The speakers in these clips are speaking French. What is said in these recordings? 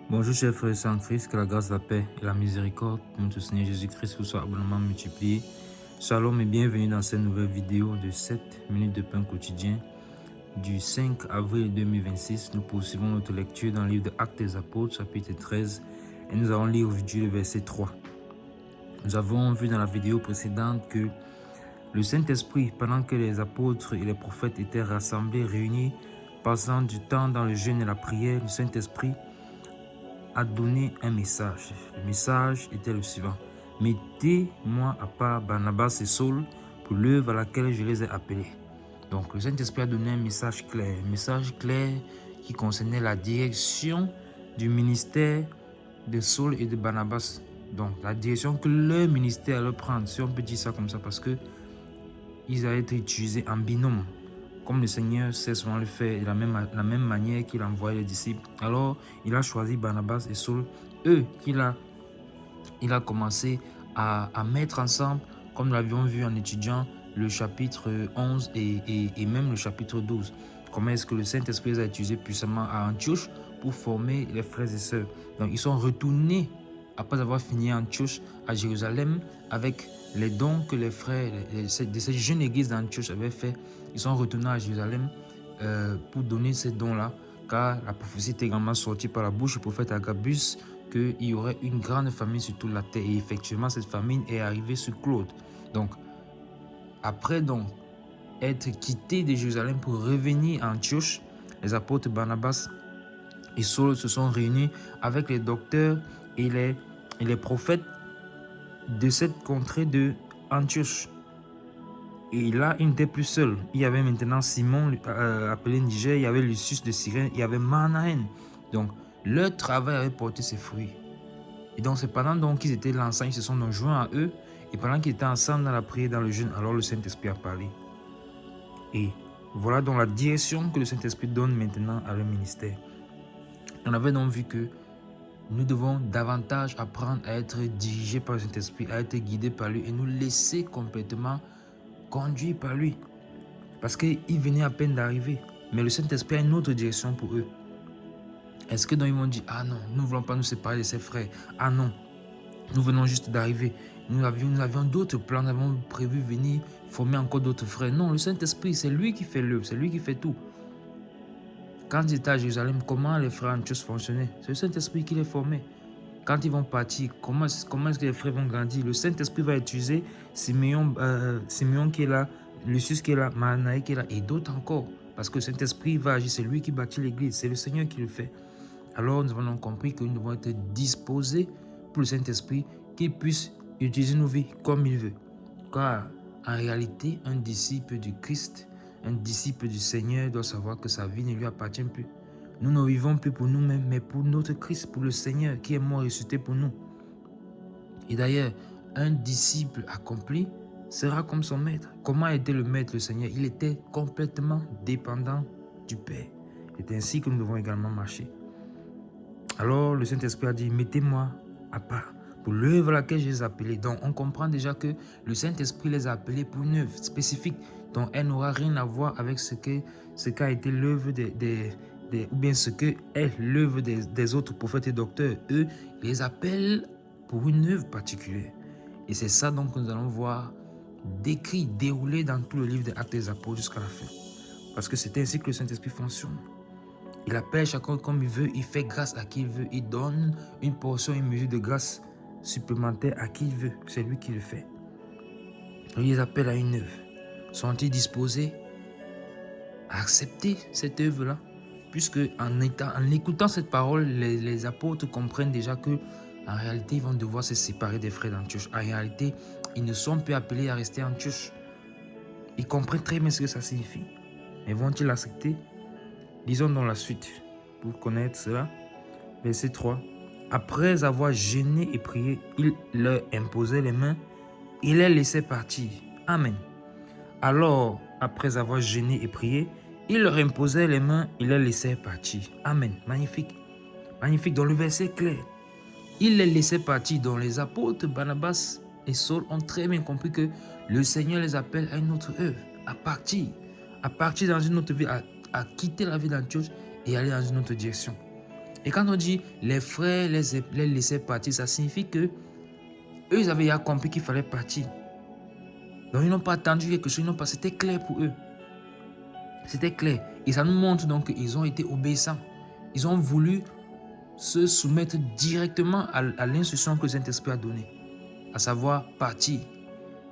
Bonjour chers frères et sœurs en Christ, que la grâce, la paix et la miséricorde de notre Seigneur Jésus-Christ vous soient abondamment multipliés. Shalom et bienvenue dans cette nouvelle vidéo de 7 minutes de pain quotidien du 5 avril 2026. Nous poursuivons notre lecture dans le livre de Actes des Apôtres, chapitre 13, et nous allons lire aujourd'hui le verset 3. Nous avons vu dans la vidéo précédente que le Saint-Esprit, pendant que les apôtres et les prophètes étaient rassemblés, réunis, passant du temps dans le jeûne et la prière, le Saint-Esprit a donné un message. Le message était le suivant: mettez-moi à part Barnabas et Saul pour l'œuvre à laquelle je les ai appelés. Donc le Saint-Esprit a donné un message clair qui concernait la direction du ministère de Saul et de Barnabas. Donc la direction que leur ministère allait prendre, si on peut dire ça comme ça, parce que ils allaient être utilisés en binôme, comme le Seigneur sait souvent le faire, de la même manière qu'il a envoyé les disciples. Alors, il a choisi Barnabas et Saul, eux qu'il a commencé à mettre ensemble, comme nous l'avions vu en étudiant le chapitre 11 et même le chapitre 12. Comment est-ce que le Saint-Esprit les a utilisés puissamment à Antioche pour former les frères et sœurs. Donc, ils sont retournés, après avoir fini à Antioche, à Jérusalem, avec les dons que les frères de cette jeune église d'Antioche avaient fait. Ils sont retournés à Jérusalem pour donner ces dons-là, car la prophétie était également sortie par la bouche du prophète Agabus qu'il y aurait une grande famine sur toute la terre. Et effectivement, cette famine est arrivée sur Claude. Donc, après être quittés de Jérusalem pour revenir à Antioche, les apôtres Barnabas et Saul se sont réunis avec les docteurs et les prophètes de cette contrée de Antioche. Et là, ils n'étaient plus seuls. Il y avait maintenant Simon, appelé Niger, il y avait Lucius de Cyrène, il y avait Manaen. Donc, leur travail avait porté ses fruits. Et donc, c'est pendant qu'ils étaient là ensemble, ils se sont donc joints à eux. Et pendant qu'ils étaient ensemble dans la prière, dans le jeûne, alors le Saint-Esprit a parlé. Et voilà donc la direction que le Saint-Esprit donne maintenant à leur ministère. On avait donc vu que nous devons davantage apprendre à être dirigés par le Saint-Esprit, à être guidés par lui et nous laisser complètement conduire par lui. Parce qu'ils venaient à peine d'arriver. Mais le Saint-Esprit a une autre direction pour eux. Est-ce que donc ils vont dire: ah non, nous ne voulons pas nous séparer de ses frères. Ah non, nous venons juste d'arriver. Nous avions d'autres plans, nous avons prévu venir former encore d'autres frères. Non, le Saint-Esprit, c'est lui qui fait l'œuvre, c'est lui qui fait tout. Quand ils étaient à Jérusalem, comment les frères Antioche fonctionnaient? C'est le Saint-Esprit qui les formait. Quand ils vont partir, comment est-ce que les frères vont grandir? Le Saint-Esprit va utiliser Simeon qui est là, Lucius qui est là, Manaen qui est là, et d'autres encore. Parce que le Saint-Esprit va agir, c'est lui qui bâtit l'église, c'est le Seigneur qui le fait. Alors nous avons compris que nous devons être disposés pour le Saint-Esprit qu'il puisse utiliser nos vies comme il veut. Car en réalité, un disciple du Christ, un disciple du Seigneur doit savoir que sa vie ne lui appartient plus. Nous ne vivons plus pour nous-mêmes, mais pour notre Christ, pour le Seigneur qui est mort et ressuscité pour nous. Et d'ailleurs, un disciple accompli sera comme son maître. Comment était le maître, le Seigneur? Il était complètement dépendant du Père. C'est ainsi que nous devons également marcher. Alors le Saint-Esprit a dit: mettez-moi à part pour l'œuvre à laquelle je les ai appelés. Donc on comprend déjà que le Saint-Esprit les a appelés pour une œuvre spécifique. Donc elle n'aura rien à voir avec ce qu'a été l'œuvre ou bien ce que est l'œuvre des autres prophètes et docteurs. Eux, ils les appellent pour une œuvre particulière. Et c'est ça donc que nous allons voir décrit, déroulé dans tout le livre des Actes des Apôtres jusqu'à la fin. Parce que c'est ainsi que le Saint-Esprit fonctionne. Il appelle chacun comme il veut, il fait grâce à qui il veut, il donne une portion, une mesure de grâce supplémentaire à qui il veut. C'est lui qui le fait. Il les appelle à une œuvre. Sont-ils disposés à accepter cette œuvre-là? Puisque en écoutant cette parole, les apôtres comprennent déjà que en réalité, ils vont devoir se séparer des frères d'Antioche. En réalité, ils ne sont plus appelés à rester en Antioche. Ils comprennent très bien ce que ça signifie. Mais vont-ils l'accepter? Lisons dans la suite pour connaître cela. Verset 3. Après avoir jeûné et prié, il leur imposait les mains et les laissait partir. Amen. Alors, après avoir jeûné et prié, il leur imposait les mains et les laissait partir. Amen. Magnifique. Magnifique. Dans le verset clair, il les laissait partir. Dont les apôtres Barnabas et Saul ont très bien compris que le Seigneur les appelle à une autre œuvre, à partir dans une autre vie, à quitter la vie d'Antioche et aller dans une autre direction. Et quand on dit les frères les laissaient partir, ça signifie que eux, ils avaient déjà compris qu'il fallait partir. Donc, ils n'ont pas attendu quelque chose, c'était clair pour eux. C'était clair. Et ça nous montre donc qu'ils ont été obéissants. Ils ont voulu se soumettre directement à l'instruction que le Saint-Esprit a donnée, à savoir partir.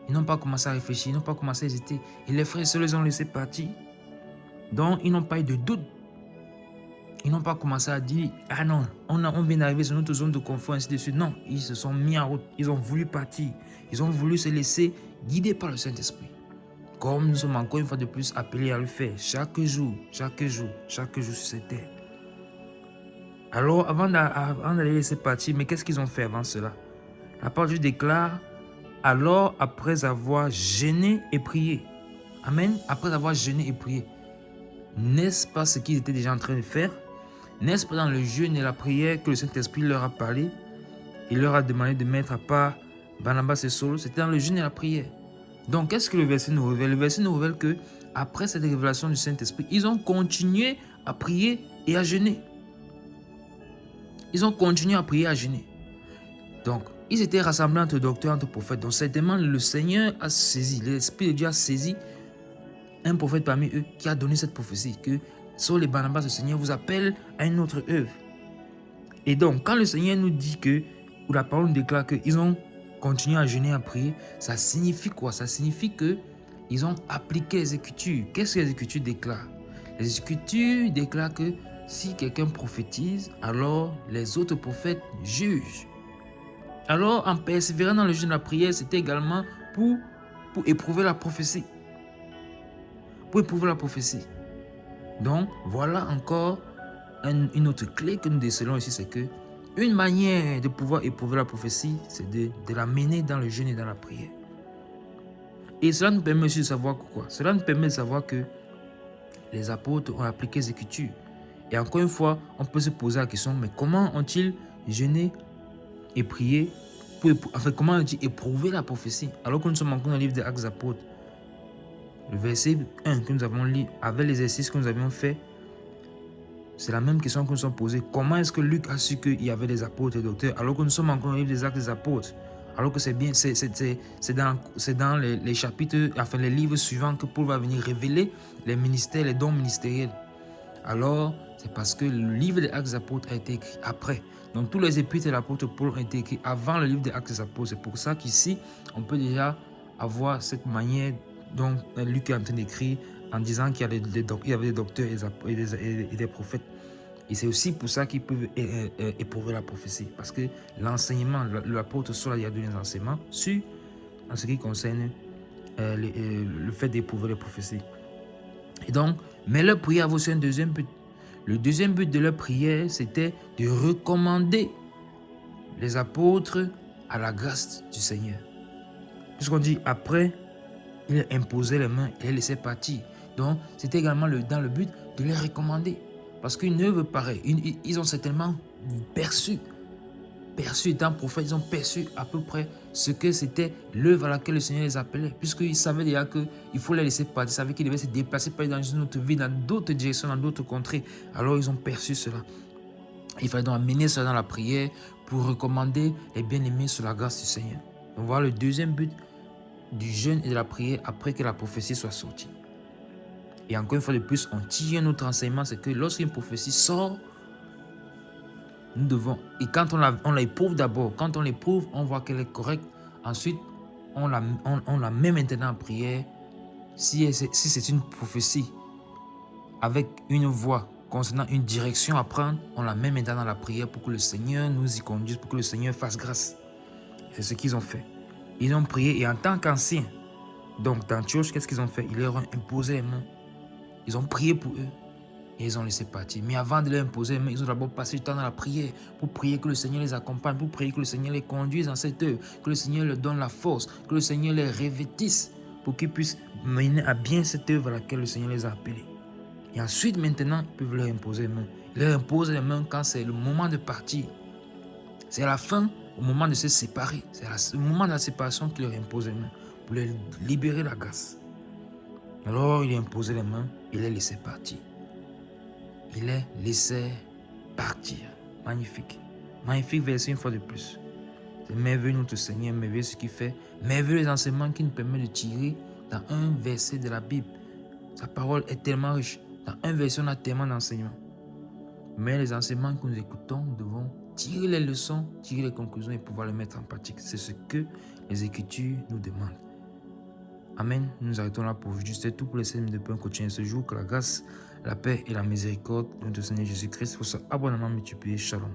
Ils n'ont pas commencé à réfléchir, ils n'ont pas commencé à hésiter. Et les frères et sœurs les ont laissés partir. Donc, ils n'ont pas eu de doute. Ils n'ont pas commencé à dire « Ah non, on vient d'arriver sur notre zone de confort, ainsi de suite. » Non, ils se sont mis en route. Ils ont voulu partir. Ils ont voulu se laisser guider par le Saint-Esprit. Comme nous sommes encore une fois de plus appelés à le faire chaque jour sur cette terre. Alors, avant d'aller laisser partir, mais qu'est-ce qu'ils ont fait avant cela? La parole de Dieu déclare « Alors, après avoir jeûné et prié. » Amen. Après avoir jeûné et prié. N'est-ce pas ce qu'ils étaient déjà en train de faire? N'est-ce pas dans le jeûne et la prière que le Saint-Esprit leur a parlé? Il leur a demandé de mettre à part Barnabas et Saul. C'était dans le jeûne et la prière. Donc, qu'est-ce que le verset nous révèle? Le verset nous révèle que après cette révélation du Saint-Esprit, ils ont continué à prier et à jeûner. Ils ont continué à prier et à jeûner. Donc, ils étaient rassemblés entre docteurs, entre prophètes. Donc, certainement, le Seigneur a saisi, l'Esprit de Dieu a saisi un prophète parmi eux qui a donné cette prophétie que Saul et Barnabas, le Seigneur vous appelle à une autre œuvre. Et donc, quand le Seigneur nous dit que, ou la parole nous déclare qu'ils ont continué à jeûner, à prier, ça signifie quoi? Ça signifie qu'ils ont appliqué les Écritures. Qu'est-ce que les Écritures déclarent? Les Écritures déclarent que si quelqu'un prophétise, alors les autres prophètes jugent. Alors, en persévérant dans le jeûne et la prière, c'était également pour éprouver la prophétie. Pour éprouver la prophétie. Donc, voilà encore une autre clé que nous décelons ici, c'est que une manière de pouvoir éprouver la prophétie, c'est de la mener dans le jeûne et dans la prière. Et cela nous permet aussi de savoir quoi? Cela nous permet de savoir que les apôtres ont appliqué les Écritures. Et encore une fois, on peut se poser la question, mais comment ont-ils jeûné et prié? Comment ont-ils éprouvé la prophétie? Alors que nous sommes encore dans le livre des Actes des Apôtres. Le verset 1 que nous avons lu, avec l'exercice que nous avions fait, c'est la même question que nous sommes posée. Comment est-ce que Luc a su qu'il y avait des apôtres et docteurs alors que nous sommes encore dans le livre des Actes des Apôtres? Alors que c'est dans les chapitres, enfin les livres suivants que Paul va venir révéler les ministères, les dons ministériels. Alors, c'est parce que le livre des Actes des Apôtres a été écrit après. Donc, tous les épîtres de l'apôtre Paul ont été écrits avant le livre des Actes des Apôtres. C'est pour ça qu'ici, on peut déjà avoir cette manière dont Luc est en train d'écrire en disant qu'il y avait des docteurs et des prophètes. Et c'est aussi pour ça qu'ils peuvent éprouver la prophétie. Parce que l'enseignement, l'apôtre Saul a donné des enseignements en ce qui concerne le fait d'éprouver les prophéties. Et donc, mais leur prière avait aussi un deuxième but. Le deuxième but de leur prière, c'était de recommander les apôtres à la grâce du Seigneur. Puisqu'on dit après, il imposait les mains et les laissait partir. Donc, c'était également dans le but de les recommander. Parce qu'une œuvre pareille, ils ont certainement perçu étant prophète, ils ont perçu à peu près ce que c'était l'œuvre à laquelle le Seigneur les appelait. Puisqu'ils savaient déjà qu'il faut les laisser partir, ils savaient qu'ils devaient se déplacer pour aller dans une autre vie, dans d'autres directions, dans d'autres contrées. Alors ils ont perçu cela. Il fallait donc amener cela dans la prière pour recommander les bien-aimés sur la grâce du Seigneur. Donc voilà le deuxième but du jeûne et de la prière après que la prophétie soit sortie. Et encore une fois de plus, on tire un autre enseignement, c'est que lorsqu'une prophétie sort, nous devons, et quand on l'éprouve d'abord, quand on l'éprouve, on voit qu'elle est correcte. Ensuite, on la met maintenant en prière. Si c'est une prophétie avec une voix concernant une direction à prendre, on la met maintenant dans la prière pour que le Seigneur nous y conduise, pour que le Seigneur fasse grâce. C'est ce qu'ils ont fait. Ils ont prié et en tant qu'anciens, donc d'Antioche, qu'est-ce qu'ils ont fait? Ils leur ont imposé les mains. Ils ont prié pour eux. Et ils ont laissé partir. Mais avant de les imposer, ils ont d'abord passé du temps dans la prière pour prier que le Seigneur les accompagne, pour prier que le Seigneur les conduise dans cette œuvre, que le Seigneur leur donne la force, que le Seigneur les revêtisse pour qu'ils puissent mener à bien cette œuvre à laquelle le Seigneur les a appelés. Et ensuite, maintenant, ils peuvent leur imposer les mains. Ils leur imposent les mains quand c'est le moment de partir. C'est à la fin, au moment de se séparer. C'est au moment de la séparation qu'ils leur imposent les mains pour les libérer la grâce. Alors, il imposait les mains et les laissait partir. Il les laissait partir. Magnifique. Magnifique verset une fois de plus. C'est merveilleux notre Seigneur, merveilleux ce qu'il fait, merveilleux les enseignements qu'il nous permet de tirer dans un verset de la Bible. Sa parole est tellement riche. Dans un verset, on a tellement d'enseignements. Mais les enseignements que nous écoutons, nous devons tirer les leçons, tirer les conclusions et pouvoir les mettre en pratique. C'est ce que les Écritures nous demandent. Amen. Nous nous arrêtons là pour aujourd'hui. C'est tout pour les 7 minutes de pain quotidien ce jour. Que la grâce, la paix et la miséricorde de notre Seigneur Jésus-Christ vous soient abondamment multipliées. Shalom.